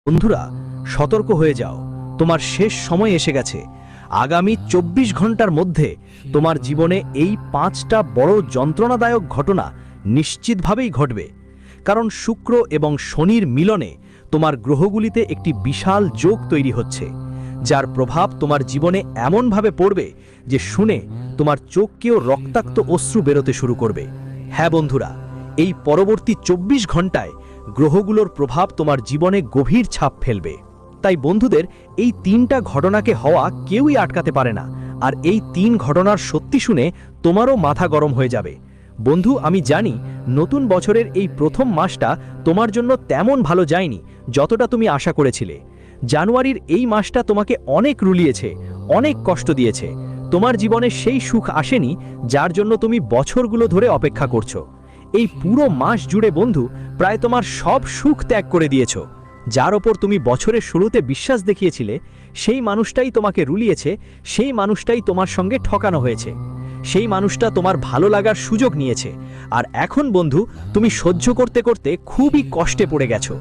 বন্ধুরা, সতর্ক হয়ে যাও, তোমার শেষ সময় এসে গেছে। আগামী 24 ঘন্টার মধ্যে তোমার জীবনে এই 5টা বড় যন্ত্রণাদায়ক ঘটনা নিশ্চিতভাবেই ঘটবে। কারণ শুক্র এবং শনির মিলনে তোমার গ্রহগুলিতে একটি বিশাল যোগ তৈরি হচ্ছে, যার প্রভাব তোমার জীবনে এমনভাবে পড়বে যে শুনে তোমার চোখকেও রক্তাক্ত অশ্রু বেরোতে শুরু করবে। হ্যাঁ বন্ধুরা, এই পরবর্তী 24 ঘন্টায় গ্রহগুলোর প্রভাব তোমার জীবনে গভীর ছাপ ফেলবে। তাই বন্ধুদের, এই 3টা ঘটনাকে হওয়া কেউই আটকাতে পারে না। আর এই 3 ঘটনার সত্যি শুনে তোমারও মাথা গরম হয়ে যাবে। বন্ধু, আমি জানি নতুন বছরের এই প্রথম মাসটা তোমার জন্য তেমন ভালো যায়নি যতটা তুমি আশা করেছিলে। জানুয়ারির এই মাসটা তোমাকে অনেক রুলিয়েছে, অনেক কষ্ট দিয়েছে। তোমার জীবনে সেই সুখ আসেনি যার জন্য তুমি বছরগুলো ধরে অপেক্ষা করছো। এই পুরো মাস জুড়ে বন্ধু প্রায় তোমার সব সুখ ত্যাগ করে দিয়েছো। যার ওপর তুমি বছরের শুরুতে বিশ্বাস দেখিয়েছিলে, সেই মানুষটাই তোমাকে রুলিয়েছে, সেই মানুষটাই তোমার সঙ্গে ঠকানো হয়েছে। সেই মানুষটা তোমার ভালো লাগার সুযোগ নিয়েছে। আর এখন বন্ধু, তুমি সহ্য করতে করতে খুবই কষ্টে পড়ে গেছো।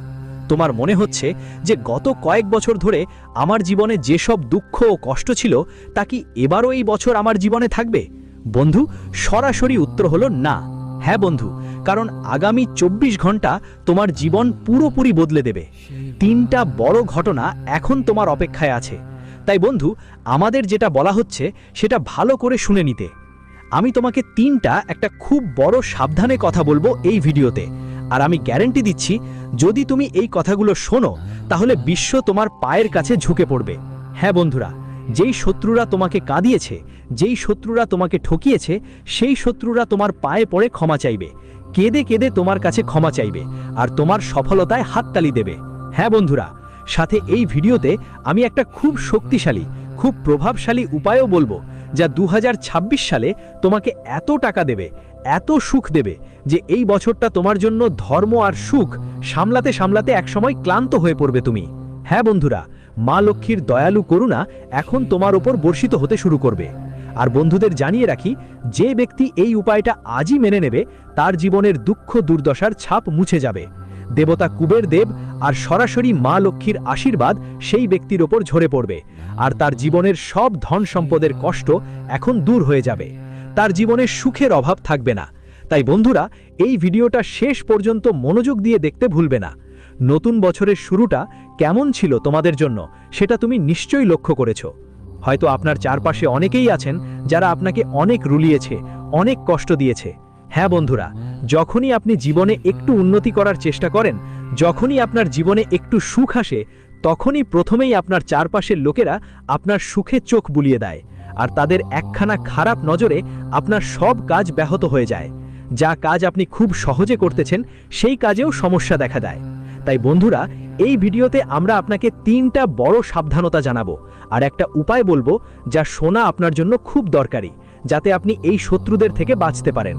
তোমার মনে হচ্ছে যে গত কয়েক বছর ধরে আমার জীবনে যেসব দুঃখ ও কষ্ট ছিল, তা কি এবারও এই বছর আমার জীবনে থাকবে? বন্ধু, সরাসরি উত্তর হলো না। হ্যাঁ বন্ধু, কারণ আগামী 24 ঘন্টা তোমার জীবন পুরোপুরি বদলে দেবে। 3টা বড় ঘটনা এখন তোমার অপেক্ষায় আছে। তাই বন্ধু, আমাদের যেটা বলা হচ্ছে সেটা ভালো করে শুনে নিতে। আমি তোমাকে 3টা একটা খুব বড় সাবধানে কথা বলবো এই ভিডিওতে। আর আমি গ্যারান্টি দিচ্ছি, যদি তুমি এই কথাগুলো শোনো, তাহলে বিশ্ব তোমার পায়ের কাছে ঝুঁকে পড়বে। হ্যাঁ বন্ধুরা, যেই শত্রুরা তোমাকে কাঁদিয়েছে, যেই শত্রুরা তোমাকে ঠকিয়েছে, সেই শত্রুরা তোমার পায়ে পড়ে ক্ষমা চাইবে, কেঁদে কেঁদে তোমার কাছে ক্ষমা চাইবে, আর তোমার সফলতায় হাততালি দেবে। হ্যাঁ বন্ধুরা, সাথে এই ভিডিওতে আমি একটা খুব শক্তিশালী, খুব প্রভাবশালী উপায়ও বলবো, যা 2026 সালে তোমাকে এত টাকা দেবে, এত সুখ দেবে যে এই বছরটা তোমার জন্য ধর্ম আর সুখ সামলাতে সামলাতে একসময় ক্লান্ত হয়ে পড়বে তুমি। হ্যাঁ বন্ধুরা, মা লক্ষ্মীর দয়ালু করুণা এখন তোমার উপর বর্ষিত হতে শুরু করবে। আর বন্ধুদের জানিয়ে রাখি, যে ব্যক্তি এই উপায়টা আজই মেনে নেবে, তার জীবনের দুঃখ দুর্দশার ছাপ মুছে যাবে। দেবতা কুবের দেব আর সরাসরি মা লক্ষ্মীর আশীর্বাদ সেই ব্যক্তির ওপর ঝরে পড়বে, আর তার জীবনের সব ধন সম্পদের কষ্ট এখন দূর হয়ে যাবে। তার জীবনে সুখের অভাব থাকবে না। তাই বন্ধুরা, এই ভিডিওটা শেষ পর্যন্ত মনোযোগ দিয়ে দেখতে ভুলবে না। নতুন বছরের শুরুটা কেমন ছিল তোমাদের জন্য, সেটা তুমি নিশ্চয়ই লক্ষ্য করেছো। হয়তো আপনার চারপাশে অনেকেই আছেন যারা আপনাকে অনেক রুলিয়েছে, অনেক কষ্ট দিয়েছে। হ্যাঁ বন্ধুরা, যখনই আপনি জীবনে একটু উন্নতি করার চেষ্টা করেন, যখনই আপনার জীবনে একটু সুখ আসে, তখনই প্রথমেই আপনার চারপাশের লোকেরা আপনার সুখে চোখ বুলিয়ে দেয়, আর তাদের একখানা খারাপ নজরে আপনার সব কাজ ব্যাহত হয়ে যায়। যা কাজ আপনি খুব সহজে করতেছেন, সেই কাজেও সমস্যা দেখা দেয়। তাই বন্ধুরা, এই ভিডিওতে আমরা আপনাকে 3টা বড় সাবধানতা জানাবো, আর একটা উপায় বলবো যা শোনা আপনার জন্য খুব দরকারি, যাতে আপনি এই শত্রুদের থেকে বাঁচতে পারেন।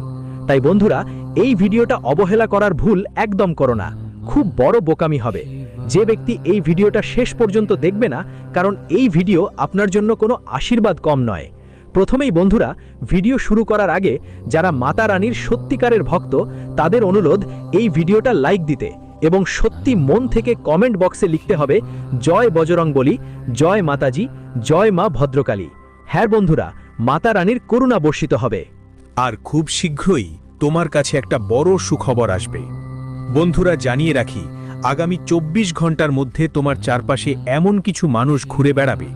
তাই বন্ধুরা, এই ভিডিওটা অবহেলা করার ভুল একদম করো না। খুব বড় বোকামি হবে যে ব্যক্তি এই ভিডিওটা শেষ পর্যন্ত দেখবে না, কারণ এই ভিডিও আপনার জন্য কোনো আশীর্বাদ কম নয়। প্রথমেই বন্ধুরা, ভিডিও শুরু করার আগে যারা মাতা রানীর সত্যিকারের ভক্ত, তাদের অনুরোধ এই ভিডিওটা লাইক দিতে, এবং সত্যি মন থেকে কমেন্ট বক্সে লিখতে হবে, জয় বজরংবলী, জয় মাতাজি, জয় মা ভদ্রকালী। হ্যাঁ বন্ধুরা, মাতা রানীর করুণা বর্ষিত হবে। আর খুব শীঘ্রই তোমার কাছে একটা বড় সুখবর আসবে। বন্ধুরা, জানিয়ে রাখি, আগামী 24 ঘন্টার মধ্যে তোমার চারপাশে এমন কিছু মানুষ ঘুরে বেড়াবে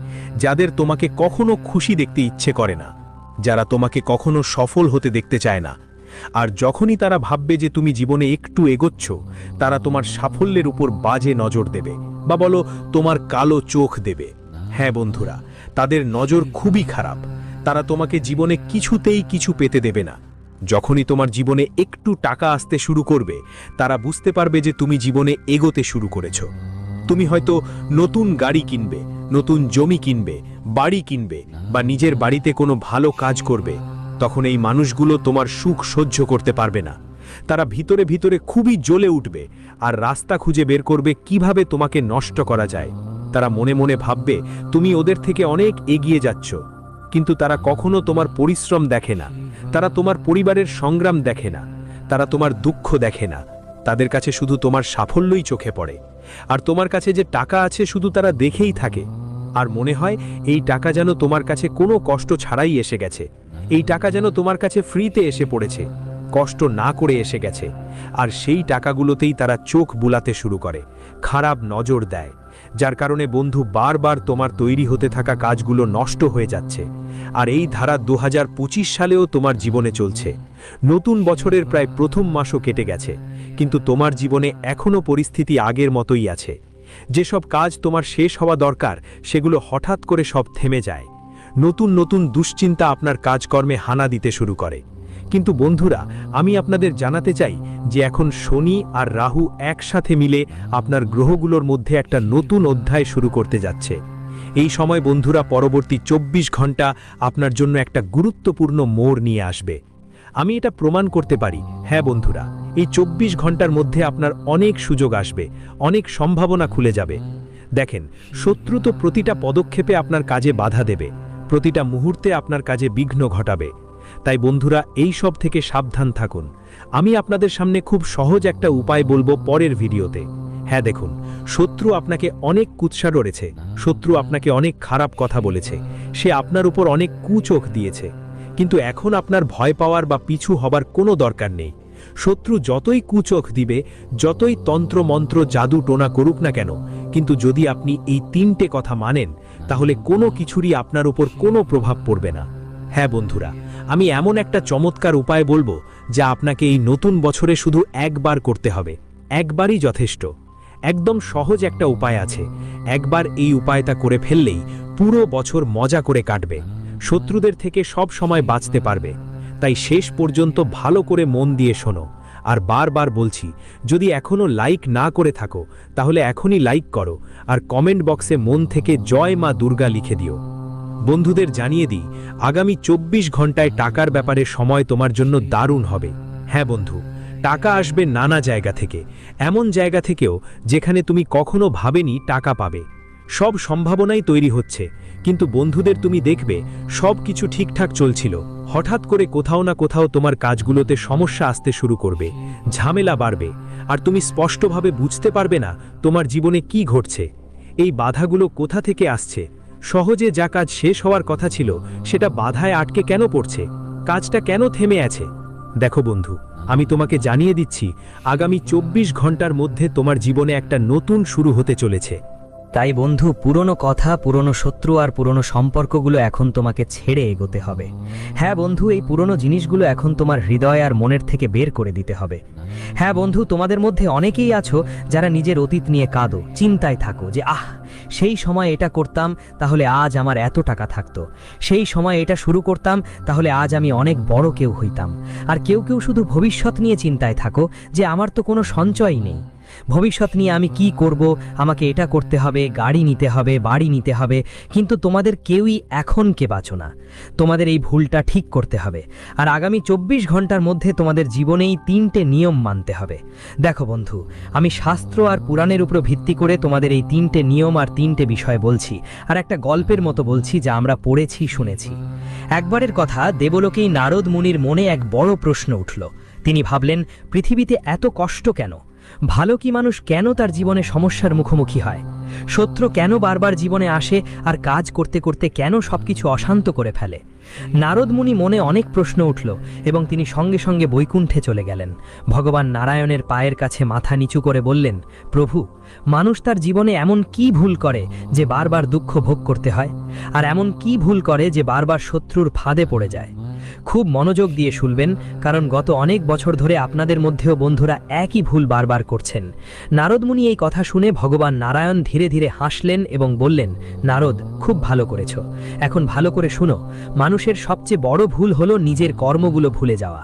যাদের তোমাকে কখনো খুশি দেখতে ইচ্ছে করে না, যারা তোমাকে কখনো সফল হতে দেখতে চায় না। আর যখনই তারা ভাববে যে তুমি জীবনে একটু এগোচ্ছ, তারা তোমার সাফল্যের উপর বাজে নজর দেবে, বা বলো তোমার কালো চোখ দেবে। হ্যাঁ বন্ধুরা, তাদের নজর খুবই খারাপ। তারা তোমাকে জীবনে কিছুতেই কিছু পেতে দেবে না। যখনই তোমার জীবনে একটু টাকা আসতে শুরু করবে, তারা বুঝতে পারবে যে তুমি জীবনে এগোতে শুরু করেছো। তুমি হয়তো নতুন গাড়ি কিনবে, নতুন জমি কিনবে, বাড়ি কিনবে, বা নিজের বাড়িতে কোনো ভালো কাজ করবে। তখন এই মানুষগুলো তোমার সুখ সহ্য করতে পারবে না। তারা ভিতরে ভিতরে খুবই জ্বলে উঠবে, আর রাস্তা খুঁজে বের করবে কিভাবে তোমাকে নষ্ট করা যায়। তারা মনে মনে ভাববে তুমি ওদের থেকে অনেক এগিয়ে যাচ্ছ, কিন্তু তারা কখনো তোমার পরিশ্রম দেখে না, তারা তোমার পরিবারের সংগ্রাম দেখে না, তারা তোমার দুঃখ দেখে না। তাদের কাছে শুধু তোমার সাফল্যই চোখে পড়ে। আর তোমার কাছে যে টাকা আছে শুধু তারা দেখেই থাকে, আর মনে হয় এই টাকা যেন তোমার কাছে কোনো কষ্ট ছাড়াই এসে গেছে। এই টাকা যেন তোমার কাছে ফ্রিতে এসে পড়েছে, কষ্ট না করে এসে গেছে। আর সেই টাকাগুলোতেই তারা চোখ বুলাতে শুরু করে, খারাপ নজর দেয়, যার কারণে বন্ধু বারবার তোমার তৈরি হতে থাকা কাজগুলো নষ্ট হয়ে যাচ্ছে। আর এই ধারা 2025 সালেও তোমার জীবনে চলছে। নতুন বছরের প্রায় প্রথম মাসও কেটে গেছে, কিন্তু তোমার জীবনে এখনও পরিস্থিতি আগের মতোই আছে। যেসব কাজ তোমার শেষ হওয়া দরকার সেগুলো হঠাৎ করে সব থেমে যায়। নতুন নতুন দুশ্চিন্তা আপনার কাজকর্মে হানা দিতে শুরু করে। কিন্তু বন্ধুরা, আমি আপনাদের জানাতে চাই যে এখন শনি আর রাহু একসাথে মিলে আপনার গ্রহগুলোর মধ্যে একটা নতুন অধ্যায় শুরু করতে যাচ্ছে। এই সময় বন্ধুরা পরবর্তী 24 ঘন্টা আপনার জন্য একটা গুরুত্বপূর্ণ মোড় নিয়ে আসবে। আমি এটা প্রমাণ করতে পারি। হ্যাঁ বন্ধুরা, এই 24 ঘন্টার মধ্যে আপনার অনেক সুযোগ আসবে, অনেক সম্ভাবনা খুলে যাবে। দেখেন, শত্রু তো প্রতিটা পদক্ষেপে আপনার কাজে বাধা দেবে, প্রতিটা মুহূর্তে আপনার কাজে বিঘ্ন ঘটাবে। তাই বন্ধুরা, এই সব থেকে সাবধান থাকুন। আমি আপনাদের সামনে খুব সহজ একটা উপায় বলবো পরের ভিডিওতে। হ্যাঁ দেখুন, শত্রু আপনাকে অনেক কুৎসা রয়েছে, শত্রু আপনাকে অনেক খারাপ কথা বলেছে, সে আপনার উপর অনেক কুচোখ দিয়েছে। কিন্তু এখন আপনার ভয় পাওয়ার বা পিছু হবার কোনো দরকার নেই। শত্রু যতই কুচোখ দিবে, যতই তন্ত্র মন্ত্র জাদু টোনা করুক না কেন, কিন্তু যদি আপনি এই 3টে কথা মানেন, তাহলে কোনো কিছুরই আপনার উপর কোনো প্রভাব পড়বে না। হ্যাঁ বন্ধুরা, আমি এমন একটা চমৎকার উপায় বলবো যা আপনাকে এই নতুন বছরে শুধু একবার করতে হবে। একবারই যথেষ্ট। একদম সহজ একটা উপায় আছে। একবার এই উপায়টা করে ফেললেই পুরো বছর মজা করে কাটবে, শত্রুদের থেকে সব সময় বাঁচতে পারবে। তাই শেষ পর্যন্ত ভালো করে মন দিয়ে শোনো। আর বারবার বলছি, যদি এখনও লাইক না করে থাকো তাহলে এখনই লাইক করো, আর কমেন্ট বক্সে মন থেকে জয় মা দুর্গা লিখে দিও। বন্ধুদের জানিয়ে দিই, আগামী 24 ঘন্টায় টাকার ব্যাপারে সময় তোমার জন্য দারুণ হবে। হ্যাঁ বন্ধু, টাকা আসবে নানা জায়গা থেকে, এমন জায়গা থেকেও যেখানে তুমি কখনো ভাবেনি টাকা পাবে। সব সম্ভাবনাই তৈরি হচ্ছে, কিন্তু বন্ধুদের তুমি দেখবে সব কিছু ঠিকঠাক চলছিল, হঠাৎ করে কোথাও না কোথাও তোমার কাজগুলোতে সমস্যা আসতে শুরু করবে, ঝামেলা বাড়বে, আর তুমি স্পষ্টভাবে বুঝতে পারবে না তোমার জীবনে কি ঘটছে। এই বাধাগুলো কোথা থেকে আসছে? সহজে যা কাজ শেষ হওয়ার কথা ছিল সেটা বাধায় আটকে কেন পড়ছে? কাজটা কেন থেমে আছে? দেখো বন্ধু, আমি তোমাকে জানিয়ে দিচ্ছি, আগামী 24 ঘন্টার মধ্যে তোমার জীবনে একটা নতুন শুরু হতে চলেছে। তাই বন্ধু, পুরনো কথা, পুরনো শত্রু আর পুরনো সম্পর্কগুলো এখন তোমাকে ছেড়ে এগোতে হবে। হ্যাঁ বন্ধু, এই পুরনো জিনিসগুলো এখন তোমার হৃদয় আর মনের থেকে বের করে দিতে হবে। হ্যাঁ বন্ধু, তোমাদের মধ্যে অনেকেই আছো যারা নিজের অতীত নিয়ে কাঁদো, চিন্তায় থাকো যে সেই সময় এটা করতাম তাহলে আজ আমার এত টাকা থাকতো, সেই সময় এটা শুরু করতাম তাহলে আজ আমি অনেক বড় কেউ হইতাম। আর কেউ কেউ শুধু ভবিষ্যৎ নিয়ে চিন্তায় থাকো যে আমার তো কোনো সঞ্চয়ই নেই, ভবিষ্যৎ নিয়ে আমি কি করব, আমাকে এটা করতে হবে, গাড়ি নিতে হবে, বাড়ি নিতে হবে। কিন্তু তোমাদের কেউই এখনকে বাঁচো না। তোমাদের এই ভুলটা ঠিক করতে হবে। আর আগামী 24 ঘন্টার মধ্যে তোমাদের জীবনেই 3টে নিয়ম মানতে হবে। দেখো বন্ধু, আমি শাস্ত্র আর পুরাণের উপর ভিত্তি করে তোমাদের এই 3টে নিয়ম আর 3টে বিষয় বলছি, আর একটা গল্পের মতো বলছি যা আমরা পড়েছি, শুনেছি। একবারের কথা, দেবলোকেই নারদ মুনির মনে এক বড় প্রশ্ন উঠল। তিনি ভাবলেন, পৃথিবীতে এত কষ্ট কেন? ভালো কি মানুষ কেন তার জীবনে সমস্যার মুখোমুখি হয়? শত্রু কেন বারবার জীবনে আসে আর কাজ করতে করতে কেন সবকিছু অশান্ত করে ফেলে? নারদ মুনি মনে অনেক প্রশ্ন উঠল এবং তিনি সঙ্গে সঙ্গে বৈকুণ্ঠে চলে গেলেন। ভগবান নারায়ণের পায়ের কাছে মাথা নিচু করে বললেন, প্রভু, মানুষ তার জীবনে এমন কি ভুল করে যে বারবার দুঃখ ভোগ করতে হয়? আর এমন কি ভুল করে যে বারবার শত্রুর ফাঁদে পড়ে যায়? খুব মনোযোগ দিয়ে শুনবেন, কারণ গত অনেক বছর ধরে আপনাদের মধ্যেও বন্ধুরা একই ভুল বারবার করছেন। নারদ মুনি এই কথা শুনে ভগবান নারায়ণ ধীরে ধীরে হাসলেন এবং বললেন, নারদ, খুব ভালো করেছ। এখন ভালো করে শুনো, মানুষের সবচেয়ে বড় ভুল হলো নিজের কর্মগুলো ভুলে যাওয়া।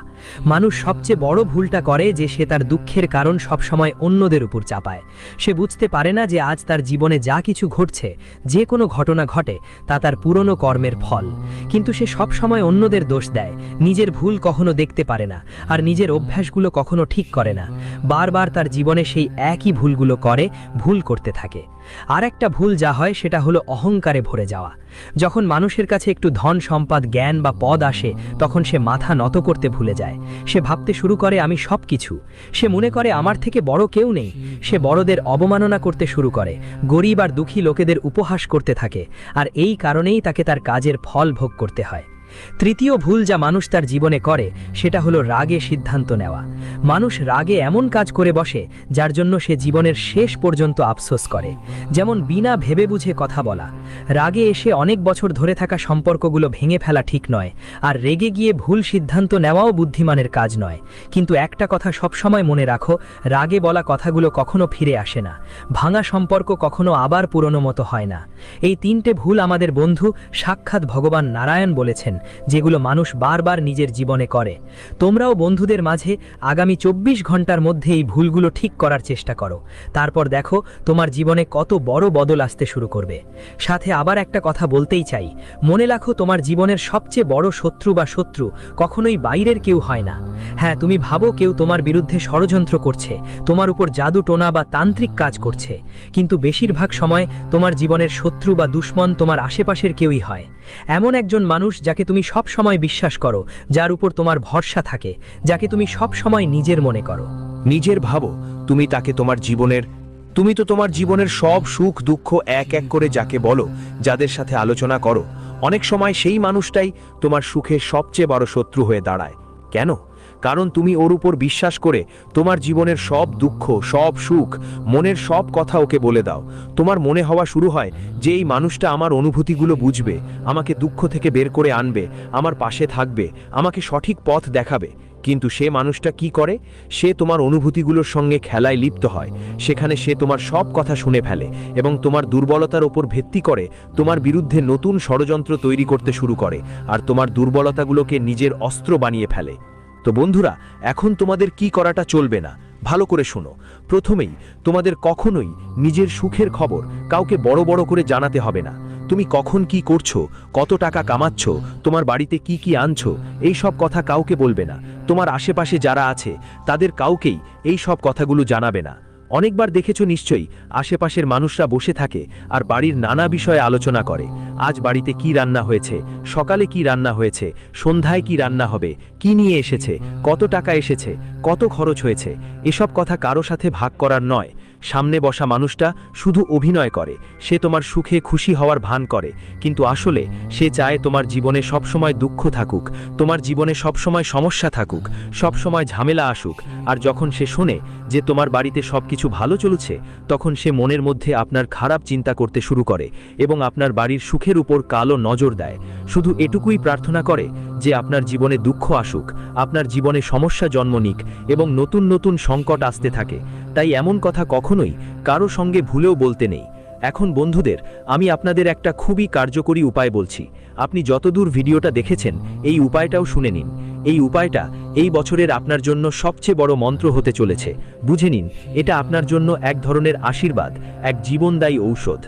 মানুষ সবচেয়ে বড় ভুলটা করে যে সে তার দুঃখের কারণ সবসময় অন্যদের উপর চাপায়। সে বুঝতে পারে না যে আজ তার জীবনে যা কিছু ঘটছে, যে কোনো ঘটনা ঘটে, তা তার পুরনো কর্মের ফল। কিন্তু সে সবসময় অন্যদের দোষ দেয়, নিজের ভুল কখনো দেখতে পারে না, আর নিজের অভ্যাসগুলো কখনো ঠিক করে না। বারবার তার জীবনে সেই একই ভুলগুলো করে, ভুল করতে থাকে। আর একটা ভুল যা হয় সেটা হলো অহংকারে ভরে যাওয়া। যখন মানুষের কাছে একটু ধন সম্পদ জ্ঞান বা পদ আসে তখন সে মাথা নত করতে ভুলে যায়। সে ভাবতে শুরু করে আমি সব কিছু। সে মনে করে আমার থেকে বড় কেউ নেই। সে বড়দের অবমাননা করতে শুরু করে, গরিব আর দুঃখী লোকেদের উপহাস করতে থাকে, আর এই কারণেই তাকে তার কাজের ফল ভোগ করতে হয়। তৃতীয় ভুল যা মানুষ তার জীবনে করে সেটা হলো রাগে সিদ্ধান্ত নেওয়া। মানুষ রাগে এমন কাজ করে বসে যার জন্য সে জীবনের শেষ পর্যন্ত আফসোস করে। যেমন বিনা ভেবে বুঝে কথা বলা। রাগে এসে অনেক বছর ধরে থাকা সম্পর্কগুলো ভেঙে ফেলা ঠিক নয়, আর রেগে গিয়ে ভুল সিদ্ধান্ত নেওয়াও বুদ্ধিমানের কাজ নয়। কিন্তু একটা কথা সবসময় মনে রাখো, রাগে বলা কথাগুলো কখনো ফিরে আসে না। ভাঙা সম্পর্ক কখনো আবার পুরনো মতো হয় না। এই তিনটে ভুল আমাদের বন্ধু সাক্ষাৎ ভগবান নারায়ণ বলেছেন, যেগুলো মানুষ বারবার নিজের জীবনে করে। তোমরাও বন্ধুদের মাঝে আগামী 24 ঘন্টার মধ্যে এই ভুলগুলো ঠিক করার চেষ্টা করো। তারপর দেখো তোমার জীবনে কত বড় বদল আসতে শুরু করবে। সাথে আবার একটা কথা বলতেই চাই, মনে রাখো তোমার জীবনের সবচেয়ে বড় শত্রু কখনোই বাইরের কেউ হয় না। হ্যাঁ, তুমি ভাবো কেউ তোমার বিরুদ্ধে ষড়যন্ত্র করছে, তোমার উপর জাদু টোনা বা তান্ত্রিক কাজ করছে, কিন্তু বেশিরভাগ সময় তোমার জীবনের শত্রু বা দুশ্মন তোমার আশেপাশের কেউই হয়। এমন একজন মানুষ যাকে তুমি সব সময় বিশ্বাস করো, যার উপর তোমার ভরসা থাকে, যাকে তুমি সব সময় নিজের মনে করো। নিজের ভাবো, তুমি তো তোমার জীবনের সব সুখ দুঃখ এক এক করে যাকে বলো, যাদের সাথে আলোচনা করো, অনেক সময় সেই মানুষটাই তোমার সুখের সবচেয়ে বড় শত্রু হয়ে দাঁড়ায়। কেন? কারণ তুমি ওর উপর বিশ্বাস করে তোমার জীবনের সব দুঃখ, সব সুখ, মনের সব কথা ওকে বলে দাও। তোমার মনে হওয়া শুরু হয় যে এই মানুষটা আমার অনুভূতিগুলো বুঝবে, আমাকে দুঃখ থেকে বের করে আনবে, আমার পাশে থাকবে, আমাকে সঠিক পথ দেখাবে। কিন্তু সে মানুষটা কি করে? সে তোমার অনুভূতিগুলোর সঙ্গে খেলায় লিপ্ত হয়। সেখানে সে তোমার সব কথা শুনে ফেলে এবং তোমার দুর্বলতার ওপর ভিত্তি করে তোমার বিরুদ্ধে নতুন ষড়যন্ত্র তৈরি করতে শুরু করে, আর তোমার দুর্বলতাগুলোকে নিজের অস্ত্র বানিয়ে ফেলে। তো বন্ধুরা, এখন তোমাদের কি করাটা চলবে না, ভালো করে শোনো। প্রথমেই তোমাদের কখনোই নিজের সুখের খবর কাউকে বড় বড় করে জানাতে হবে না। তুমি কখন কি করছো, কত টাকা কামাচ্ছ, তোমার বাড়িতে কি কি আনছো, এই সব কথা কাউকে বলবে না। তোমার আশেপাশে যারা আছে তাদের কাউকেই এই সব কথাগুলো জানাবে না। অনেকবার দেখেছো নিশ্চয়ই, আশেপাশের মানুষরা বসে থাকে আর বাড়ির নানা বিষয়ে আলোচনা করে। আজ বাড়িতে কি রান্না হয়েছে, সকালে কি রান্না হয়েছে, সন্ধ্যায় কি রান্না হবে, কি নিয়ে এসেছে, কত টাকা এসেছে, কত খরচ হয়েছে। এসব কথা কারো সাথে ভাগ করার নয়। সামনে বসা মানুষটা শুধু অভিনয় করে, সে তোমার সুখে খুশি হওয়ার ভান করে, কিন্তু আসলে সে চায় তোমার জীবনে সবসময় দুঃখ থাকুক, তোমার জীবনে সবসময় সমস্যা থাকুক, সবসময় ঝামেলা আসুক। আর যখন সে শোনে যে তোমার বাড়িতে সবকিছু ভালো চলছে, তখন সে মনের মধ্যে আপনার খারাপ চিন্তা করতে শুরু করে এবং আপনার বাড়ির সুখের উপর কালো নজর দেয়। শুধু এটুকুই প্রার্থনা করে যে আপনার জীবনে দুঃখ আসুক, আপনার জীবনে সমস্যা জন্ম নিক এবং নতুন নতুন সংকট আসতে থাকে। তাই এমন কথা কখনোই কারো সঙ্গে ভুলেও বলতে নেই। এখন বন্ধুদের, আমি আপনাদের একটা খুবই কার্যকরী উপায় বলছি। আপনি যতদূর ভিডিওটা দেখেছেন এই উপায়টাও শুনে নিন। এই উপায়টা এই বছরের আপনার জন্য সবচেয়ে বড় মন্ত্র হতে চলেছে। বুঝে নিন, এটা আপনার জন্য এক ধরনের আশীর্বাদ, এক জীবনদায়ী ঔষধ।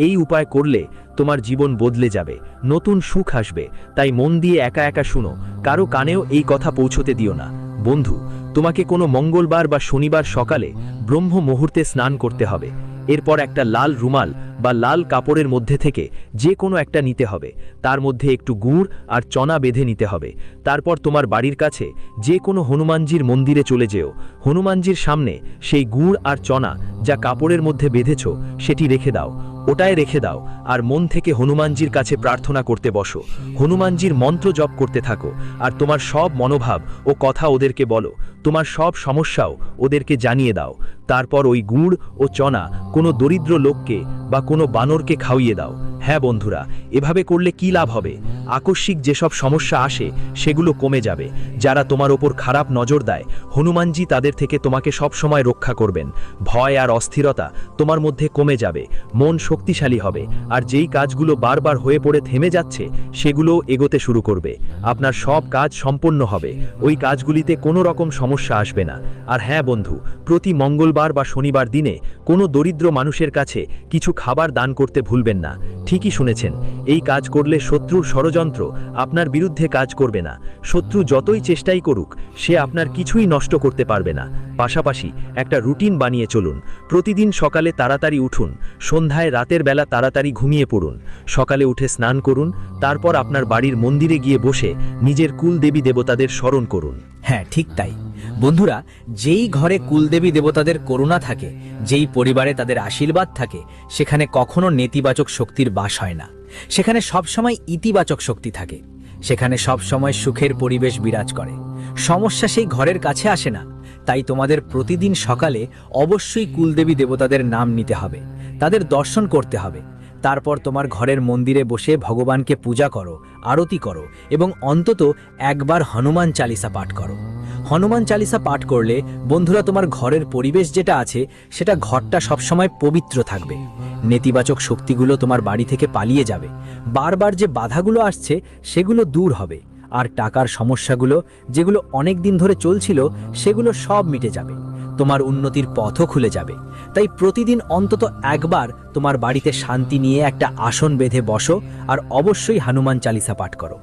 এই উপায় করলে তোমার জীবন বদলে যাবে, নতুন সুখ আসবে। তাই মন দিয়ে একা একা শুনো, কারো কানেও এই কথা পৌঁছতে দিও না। বন্ধু, তোমাকে কোনো মঙ্গলবার বা শনিবার সকালে ব্রহ্ম মুহূর্তে স্নান করতে হবে। এরপর একটা লাল রুমাল বা লাল কাপড়ের মধ্যে থেকে যে কোনো একটা নিতে হবে। তার মধ্যে একটু গুড় আর চনা বেঁধে নিতে হবে। তারপর তোমার বাড়ির কাছে যে কোনো হনুমানজির মন্দিরে চলে যেও। হনুমানজির সামনে সেই গুড় আর চনা যা কাপড়ের মধ্যে বেঁধেছ সেটি রেখে দাও। ওটায় রেখে দাও আর মন থেকে হনুমানজির কাছে প্রার্থনা করতে বসো। হনুমানজির মন্ত্র জপ করতে থাকো আর তোমার সব মনোভাব ও কথা ওদেরকে বলো। তোমার সব সমস্যাও ওদেরকে জানিয়ে দাও। তারপর ওই গুড় ও চনা কোনো দরিদ্র লোককে বা কোনো বানরকে খাওয়িয়ে দাও। হ্যাঁ বন্ধুরা, এভাবে করলে কি লাভ হবে? আকস্মিক যেসব সমস্যা আসে সেগুলো কমে যাবে। যারা তোমার ওপর খারাপ নজর দেয়, হনুমানজি তাদের থেকে তোমাকে সব সময় রক্ষা করবেন। ভয় আর অস্থিরতা তোমার মধ্যে কমে যাবে, মন শক্তিশালী হবে, আর যেই কাজগুলো বারবার হয়ে পড়ে থেমে যাচ্ছে সেগুলো এগোতে শুরু করবে। আপনার সব কাজ সম্পন্ন হবে, ওই কাজগুলিতে কোনো রকম সমস্যা আসবে না। আর হ্যাঁ বন্ধু, প্রতি মঙ্গলবার বা শনিবার দিনে কোনো দরিদ্র মানুষের কাছে কিছু খাবার দান করতে ভুলবেন না। ঠিকই শুনেছেন, এই কাজ করলে শত্রুর ষড়যন্ত্র ষড়যন্ত্র আপনার বিরুদ্ধে কাজ করবে না। শত্রু যতই চেষ্টাই করুক, সে আপনার কিছুই নষ্ট করতে পারবে না। পাশাপাশি একটা রুটিন বানিয়ে চলুন। প্রতিদিন সকালে তাড়াতাড়ি উঠুন, সন্ধ্যায় রাতের বেলা তাড়াতাড়ি ঘুমিয়ে পড়ুন। সকালে উঠে স্নান করুন, তারপর আপনার বাড়ির মন্দিরে গিয়ে বসে নিজের কুলদেবী দেবতাদের স্মরণ করুন। হ্যাঁ, ঠিক তাই বন্ধুরা। যেই ঘরে কুলদেবী দেবতাদের করুণা থাকে, যেই পরিবারে তাদের আশীর্বাদ থাকে, সেখানে কখনো নেতিবাচক শক্তির বাস হয় না। সেখানে সবসময় ইতিবাচক শক্তি থাকে। সেখানে সবসময় সুখের পরিবেশ বিরাজ করে। সমস্যা সেই ঘরের কাছে আসে না। তাই তোমাদের প্রতিদিন সকালে অবশ্যই কুলদেবী দেবতাদের নাম নিতে হবে, তাদের দর্শন করতে হবে। তারপর তোমার ঘরের মন্দিরে বসে ভগবানকে পূজা করো, আরতি করো এবং অন্তত একবার হনুমান চালিসা পাঠ করো। হনুমান চালিসা পাঠ করলে বন্ধুরা, তোমার ঘরের পরিবেশ যেটা আছে, সেটা ঘরটা সবসময় পবিত্র থাকবে। নেতিবাচক শক্তিগুলো তোমার বাড়ি থেকে পালিয়ে যাবে। বারবার যে বাধাগুলো আসছে, সেগুলো দূর হবে। আর টাকার সমস্যাগুলো, যেগুলো অনেক দিন ধরে চলছিল, সেগুলো সব মিটে যাবে। তোমার উন্নতির পথও খুলে যাবে। তাই প্রতিদিন অন্তত একবার তোমার বাড়িতে শান্তি নিয়ে একটা আসন বেঁধে বসো আর অবশ্যই হনুমান চালিসা পাঠ করো।